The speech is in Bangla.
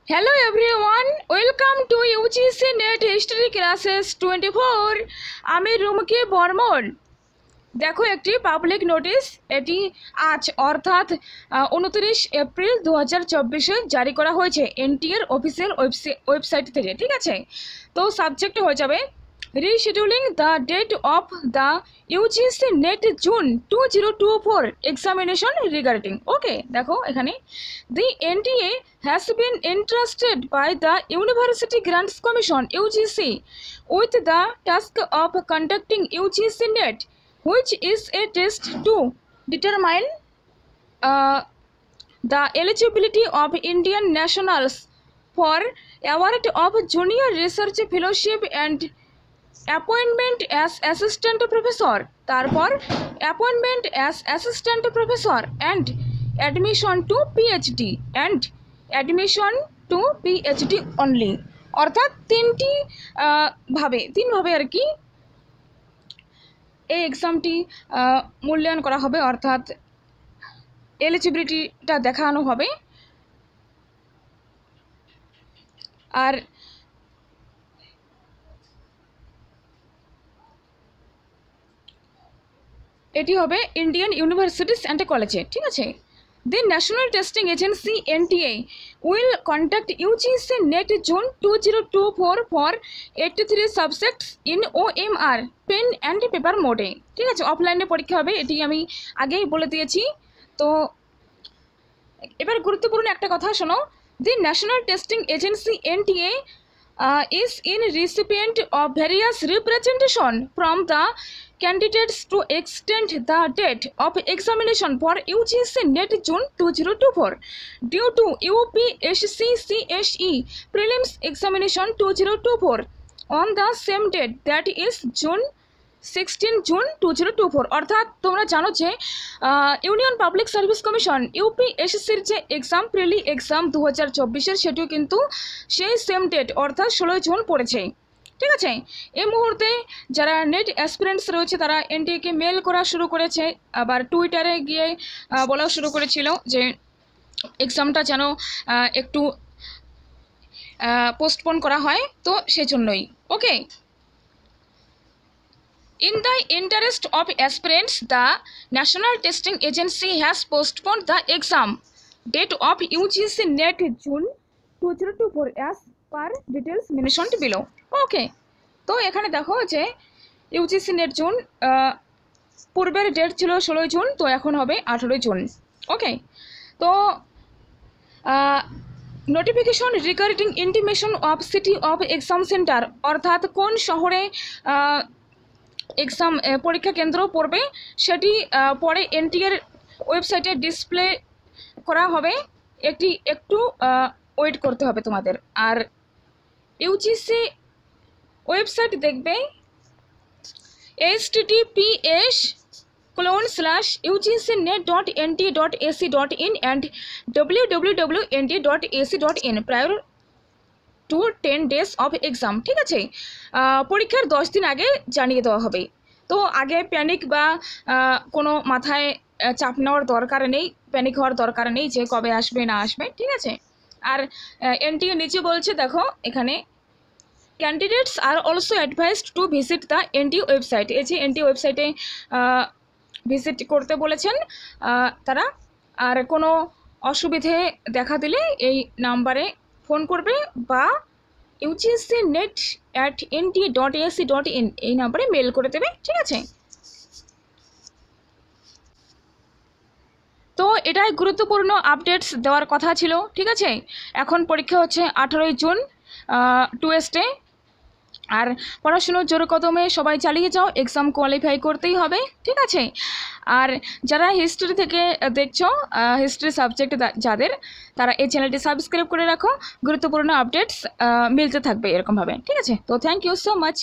Hello everyone, welcome to UGC NET History Classes 24. আমি রুমকি বর্মন। দেখো একটি পাবলিক নোটিশ, এটি আজ অর্থাৎ 29 এপ্রিল 2024 জারি করা হয়েছে এনটিএর অফিসিয়াল ওয়েবসাইট থেকে। ঠিক আছে, তো সাবজেক্ট হয়ে যাবে rescheduling the date of the UGC NET June 2024 examination regarding. Okay, দেখো এখানে the NTA has been entrusted by the University Grants Commission (UGC) with the task of conducting UGC NET, which is a test to determine the eligibility of Indian nationals for award of junior research fellowship and appointment as assistant professor, তারপর appointment as assistant professor and admission to PhD and admission to PhD only। অর্থাৎ তিনভাবে আর কি এই এক্সামটি মূল্যায়ন করা হবে, অর্থাৎ এলিজিবিলিটিটা দেখানো হবে। আর এটি হবে ইন্ডিয়ান ইউনিভার্সিটিস অ্যান্ড কলেজে। ঠিক আছে, The National Testing Agency (NTA) will conduct UGC NET June 2024 for 83 subjects in OMR pen and paper mode। ঠিক আছে, অফলাইনে পরীক্ষা হবে, এটি আমি আগেই বলে দিয়েছি। তো এবার গুরুত্বপূর্ণ একটা কথা শোনো, The National Testing Agency (NTA) is in recipient of various representation from the candidates to extend the date of examination for UGC NET June 2024 due to UPSC-CSE prelims examination 2024 on the same date, that is 16 June 2024। অর্থাৎ তোমরা জানো যে ইউনিয়ন পাবলিক সার্ভিস কমিশন ইউপিএসসির যে এক্সাম প্রিলি এক্সাম 2024 সেটিও কিন্তু সেই সেম ডেট অর্থাৎ 16 জুন পড়েছে। ঠিক আছে, এই মুহূর্তে যারা নেট অ্যাসপিরেন্টস রয়েছে তারা এনটিএকে মেল করা শুরু করেছে, আবার টুইটারে গিয়ে বলা শুরু করেছিল যে এক্সামটা যেন একটু পোস্টপোন করা হয়, তো সেজন্যই। ওকে, In the interest of aspirants, the National Testing Agency has postponed the exam date of UGC NET June 2024 as per details mentioned below। ওকে, তো এখানে দেখো যে ইউজিসি নেট জুন পূর্বের ডেট ছিল 16 জুন, তো এখন হবে 18 জুন। ওকে, তো notification regarding intimation of city of exam centre, অর্থাৎ কোন শহরে এক্সাম পরীক্ষা কেন্দ্র পড়বে সেটি পরে এনটিএর ওয়েবসাইটে ডিসপ্লে করা হবে, একটু ওয়েট করতে হবে তোমাদের। আর ইউজিসি ওয়েবসাইট দেখবে https://ugcnet.nt.ac.in and www.nt.ac.in prior to 10 days of exam। ঠিক আছে, পরীক্ষার 10 দিন আগে জানিয়ে দেওয়া হবে। তো আগে প্যানিক বা কোনো মাথায় চাপ নেওয়ার দরকার নেই, প্যানিক হওয়ার দরকার নেই যে কবে আসবে না আসবে। ঠিক আছে, আর এনটিএ নিচে বলছে দেখো এখানে candidates are also advised to visit the NTA website. এই যে এনটিএ ওয়েবসাইটে ভিজিট করতে বলেছেন তারা। আর কোনো অসুবিধে দেখা দিলে এই নাম্বারে ফোন করবে বা UGCnet@nt.ac.in এই নাম্বারে মেল করে দেবে। ঠিক আছে, তো এটাই গুরুত্বপূর্ণ আপডেটস দেওয়ার কথা ছিল। ঠিক আছে, এখন পরীক্ষা হচ্ছে 18 জুন টুয়েসডে। আর পড়াশুনোর জোর কদমে সবাই চালিয়ে যাও, এক্সাম কোয়ালিফাই করতেই হবে। ঠিক আছে, আর যারা হিস্ট্রি থেকে দেখছো, হিস্ট্রি সাবজেক্ট যাদের, তারা এই চ্যানেলটি সাবস্ক্রাইব করে রাখো, গুরুত্বপূর্ণ আপডেটস মিলতে থাকবে এরকমভাবে। ঠিক আছে, তো থ্যাংক ইউ সো মাচ।